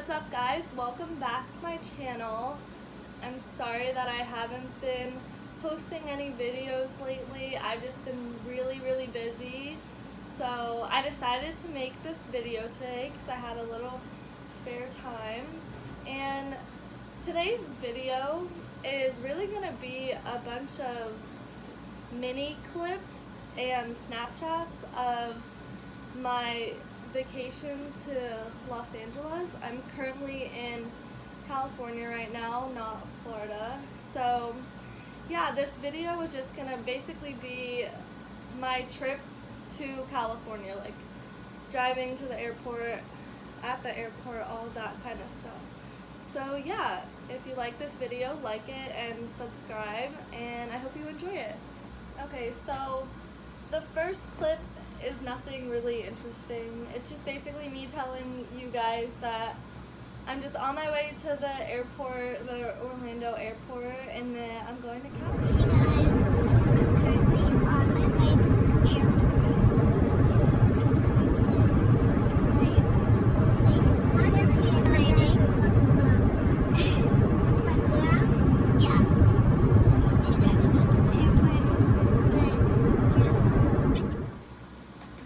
What's up, guys? Welcome back to my channel. I'm sorry that I haven't been posting any videos lately. I've just been really busy. So I decided to make this video today because I had a little spare time. And today's video is really going to be a bunch of mini clips and Snapchats of my vacation to Los Angeles. I'm currently in California right now, not Florida. So yeah, this video was just gonna basically be my trip to California, like driving to the airport, at the airport, all that kind of stuff. So yeah, if you like this video, like it and subscribe, and I hope you enjoy it. Okay, so the first clip is nothing really interesting. It's just basically me telling you guys that I'm just on my way to the airport, the Orlando airport, and then I'm going to Cali. Hey guys, I'm currently on my way to the airport.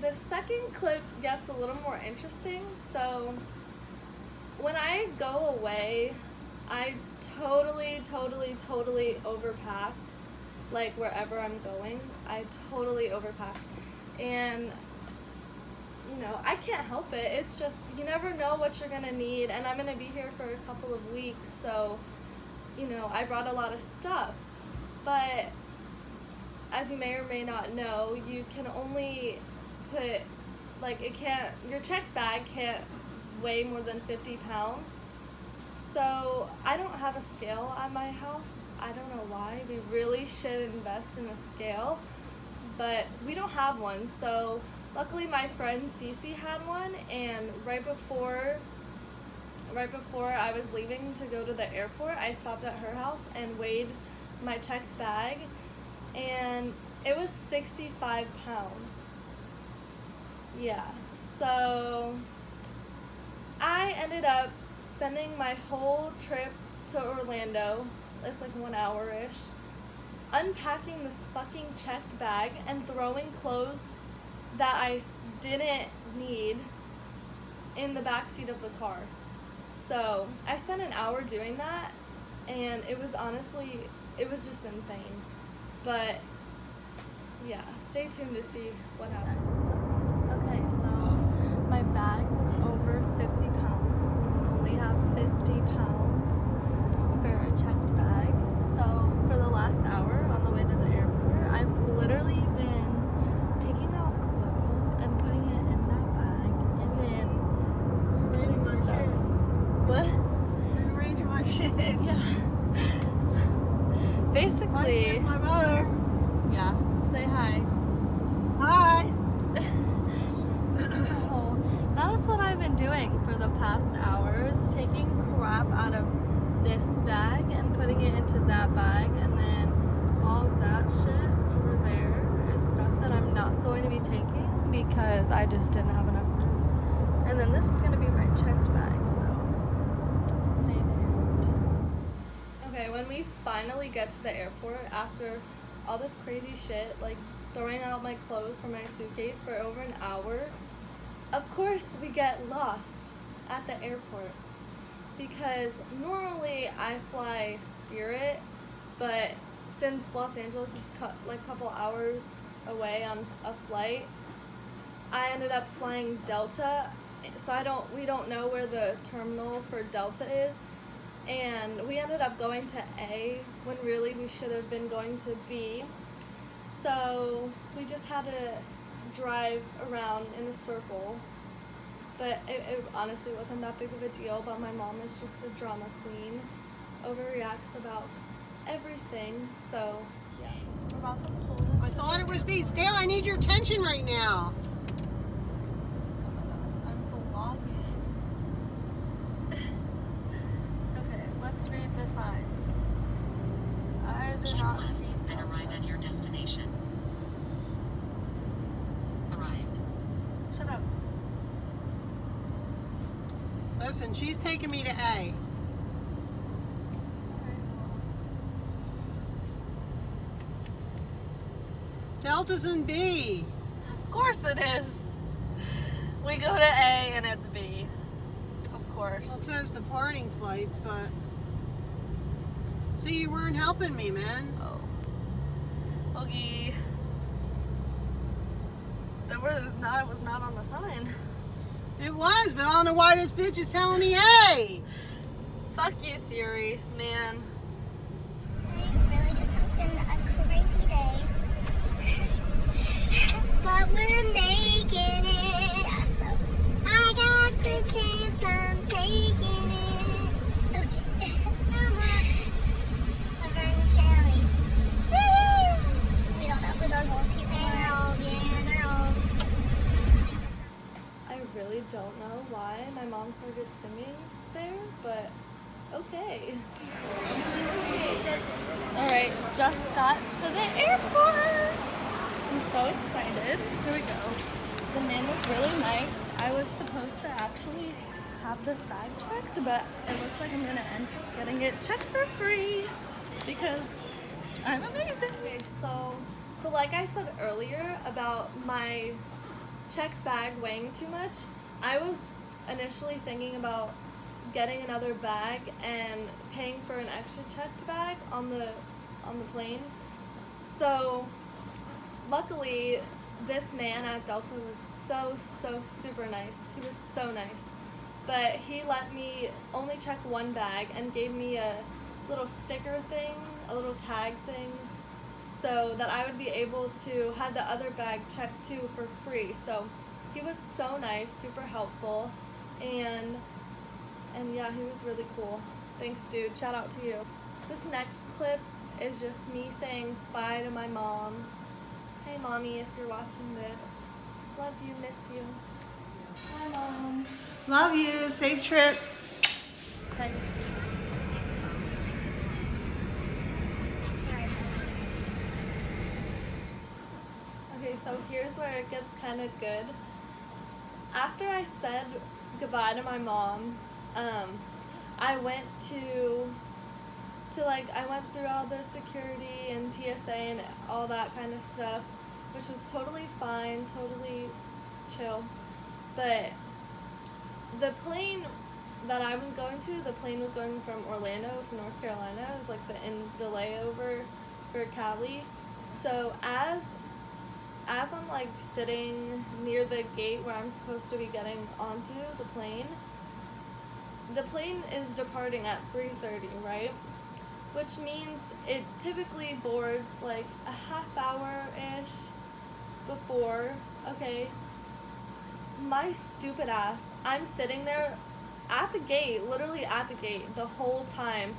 The second clip gets a little more interesting. So when I go away, I totally overpack. Like wherever I'm going, I totally overpack. And you know, I can't help it. It's just, you never know what you're gonna need, and I'm gonna be here for a couple of weeks, so you know, I brought a lot of stuff. But as you may or may not know, you can only put, like, your checked bag can't weigh more than 50 pounds. So I don't have a scale at my house. I don't know why. We really should invest in a scale, but we don't have one. So luckily my friend Cece had one, and right before I was leaving to go to the airport, I stopped at her house and weighed my checked bag, and it was 65 pounds. Yeah, so I ended up spending my whole trip to Orlando, it's like 1 hour-ish, unpacking this fucking checked bag and throwing clothes that I didn't need in the backseat of the car. So I spent an hour doing that, and it was just insane. But yeah, stay tuned to see what happens. Okay, so my bag was over 50 pounds. You can only have 50 pounds for a checked bag. So for the last hour on the way to the airport, I've literally been taking out clothes and putting it in that bag, and then putting stuff. What? Rearranging my shit. Yeah. So basically, My mother. yeah. Say hi. Hi. So that's what I've been doing for the past hours, taking crap out of this bag and putting it into that bag, and then all that shit over there is stuff that I'm not going to be taking because I just didn't have enough room. And then this is going to be my checked bag, so stay tuned. Okay, when we finally get to the airport after all this crazy shit, like throwing out my clothes from my suitcase for over an hour, of course we get lost at the airport, because normally I fly Spirit, but since Los Angeles is like a couple hours away on a flight, I ended up flying Delta. So we don't know where the terminal for Delta is, and we ended up going to A when really we should have been going to B. So we just had to drive around in a circle, but it honestly wasn't that big of a deal. But my mom is just a drama queen, overreacts about everything. So yeah, we're about to pull into I thought it was me. Still, I need your attention right now. Oh my god, I'm vlogging. Okay, let's read the signs. I did not see and arrive at your destination. Arrived. Shut up. Listen, she's taking me to A. Delta's in B. Of course it is. We go to A and it's B. Of course. Well, it says departing flights, but... See, you weren't helping me, man. Oh. Okay. It was not on the sign. It was, but I don't know why this bitch is telling me A. Fuck you, Siri, man. Today really just has been a crazy day. But we're making it. Yeah, so. I got the chance, I'm taking it. Okay. Laverne and Shelley. Woo! We don't know who those old people are. They're old, yeah, they're old. I really don't know why my mom started singing there, but okay. Alright, just got to the airport. I'm so excited. Here we go. The man was really nice. I was supposed to actually have this bag checked, but it looks like I'm gonna end up getting it checked for free because I'm amazing. Okay, so like I said earlier about my checked bag weighing too much, I was initially thinking about getting another bag and paying for an extra checked bag on the plane. So luckily this man at Delta was so super nice. He was so nice. But he let me only check one bag and gave me a little sticker thing, a little tag thing, so that I would be able to have the other bag checked too for free. So he was so nice, super helpful, and yeah, he was really cool. Thanks, dude. Shout out to you. This next clip is just me saying bye to my mom. Hey, Mommy, if you're watching this. Love you, miss you. Bye, Mom. Love you. Safe trip. Okay. Okay, so here's where it gets kind of good. After I said goodbye to my mom, I went I went through all the security and TSA and all that kind of stuff, which was totally fine, totally chill. But the plane that I was going to, the plane was going from Orlando to North Carolina. It was like the layover for Cali. So as I'm like sitting near the gate where I'm supposed to be getting onto the plane is departing at 3:30, right? Which means it typically boards like a half hour-ish before. Okay, my stupid ass, I'm sitting there at the gate, literally at the gate, the whole time,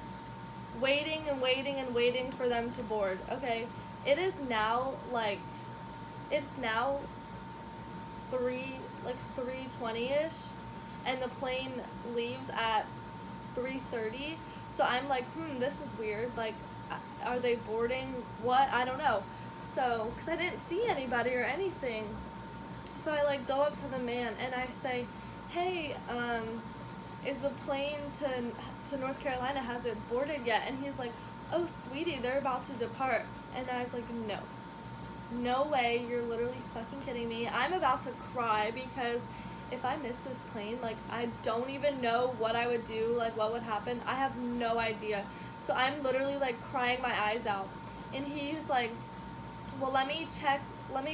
waiting and waiting and waiting for them to board. Okay, it is now like, it's now 3:20-ish, and the plane leaves at 3:30. So I'm like, this is weird. Like, are they boarding? What? I don't know. So, because I didn't see anybody or anything. So I like go up to the man and I say, hey, is the plane to North Carolina, has it boarded yet? And he's like, oh, sweetie, they're about to depart. And I was like, no way, you're literally fucking kidding me. I'm about to cry because if I miss this plane, like, I don't even know what I would do, like, what would happen. I have no idea. So I'm literally, like, crying my eyes out. And he's like, well, let me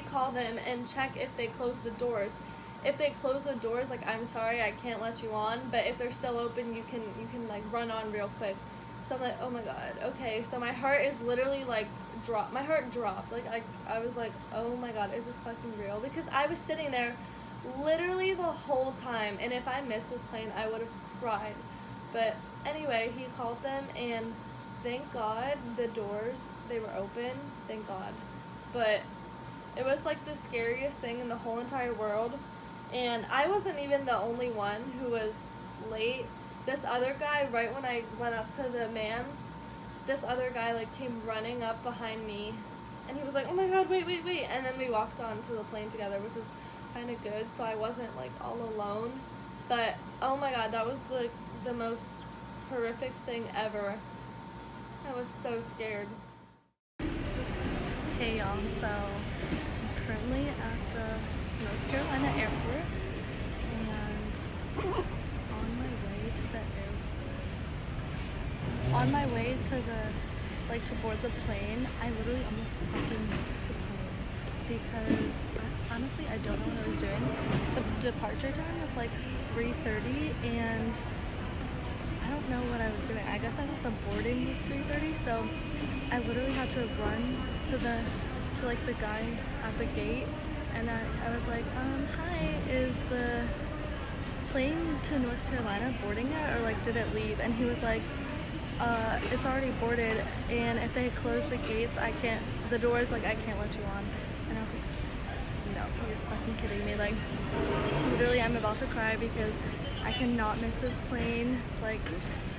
call them and check if they close the doors. If they close the doors, like, I'm sorry, I can't let you on. But if they're still open, you can like, run on real quick. So I'm like, oh my god, okay. So my heart is literally, like, dropped. My heart dropped. Like, I was like, oh my god, is this fucking real? Because I was sitting there literally the whole time, and if I missed this plane, I would have cried. But anyway, he called them, and thank God the doors, they were open, thank God. But it was like the scariest thing in the whole entire world, and I wasn't even the only one who was late. This other guy, right when I went up to the man, this other guy like came running up behind me, and he was like, oh my god, wait, and then we walked onto the plane together, which was kind of good, so I wasn't like all alone. But oh my god, that was like the most horrific thing ever. I was so scared. Hey y'all, so I'm currently at the North Carolina airport and on my way to to board the plane. I literally almost fucking missed the plane because honestly I don't know what I was doing. The departure time was like 3:30 and I don't know what I was doing. I guess I thought the boarding was 3:30, so I literally had to run to the guy at the gate, and I was like, hi, is the plane to North Carolina boarding yet, or like did it leave? And he was like, it's already boarded, and if they close the gates, the doors, like I can't let you on. And I was like, no, you're fucking kidding me. Like literally I'm about to cry because I cannot miss this plane. Like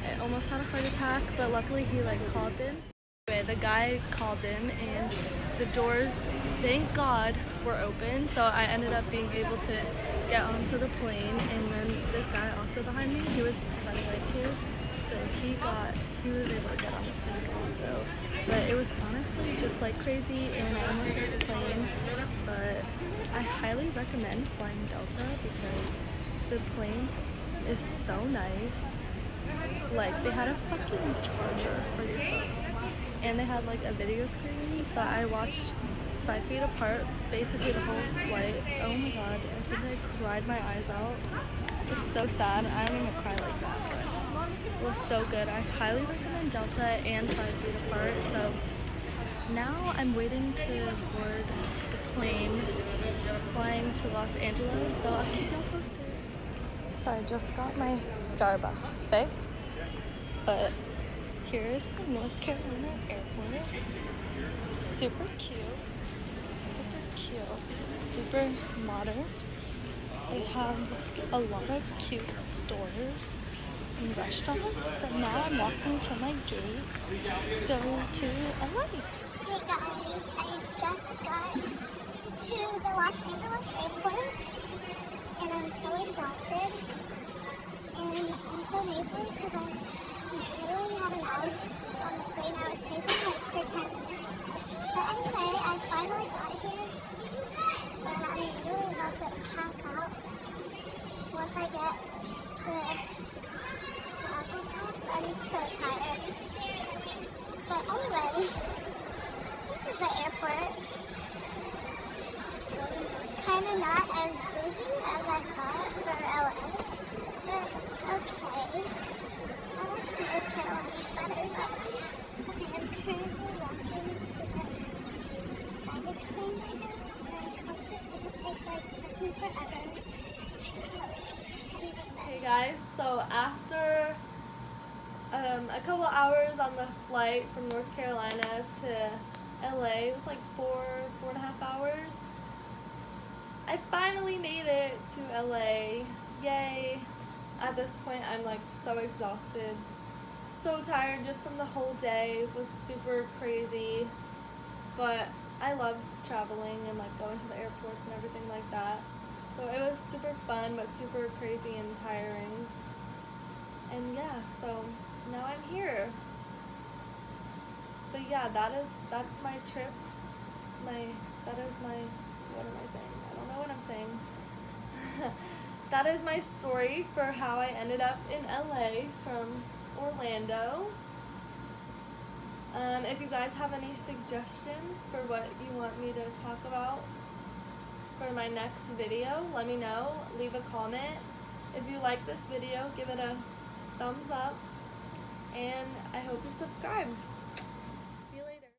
I almost had a heart attack, but luckily he like called in. Anyway, the guy called in and the doors, thank God, were open, so I ended up being able to get onto the plane. And then this guy also behind me, he was running late too, so he was able to get on the plane also. But it was honestly just like crazy, and I almost missed the plane. But I highly recommend flying Delta because the planes is so nice. Like they had a fucking charger for your phone, and they had like a video screen, so I watched 5 Feet Apart basically the whole flight. Oh my god, I think I cried my eyes out. It was so sad. I don't even cry like that, but it was so good. I highly recommend Delta and 5 Feet Apart. So now I'm waiting to board the plane flying to Los Angeles, so I'll keep y'all posted. So I just got my Starbucks fix, but here's the North Carolina airport. Super cute, super modern. They have a lot of cute stores and restaurants, but now I'm walking to my gate to go to LA. Hey guys, I just got to the Los Angeles airport and I'm so exhausted and I'm so nasally because I literally had an allergy on the plane. I was sleeping like for 10 minutes. But anyway, I finally got here and I'm really about to pass out once I get to my uncle's house. I'm so tired. But anyway, this is the airport. Kinda not as bougie as I thought for LA, but okay. I like to North Carolina's better, but okay, I'm currently walking to the baggage claim right now, and I hope this doesn't take like me forever. I just want to leave it Hey guys, so after a couple hours on the flight from North Carolina to LA, it was like 4.5 hours. I finally made it to LA. Yay. At this point, I'm like so exhausted. So tired just from the whole day. It was super crazy. But I love traveling and like going to the airports and everything like that. So it was super fun, but super crazy and tiring. And yeah, so now I'm here. But yeah, that's my trip. What am I saying? I don't know what I'm saying. That is my story for how I ended up in LA from Orlando. If you guys have any suggestions for what you want me to talk about for my next video, let me know. Leave a comment. If you like this video, give it a thumbs up. And I hope you subscribe.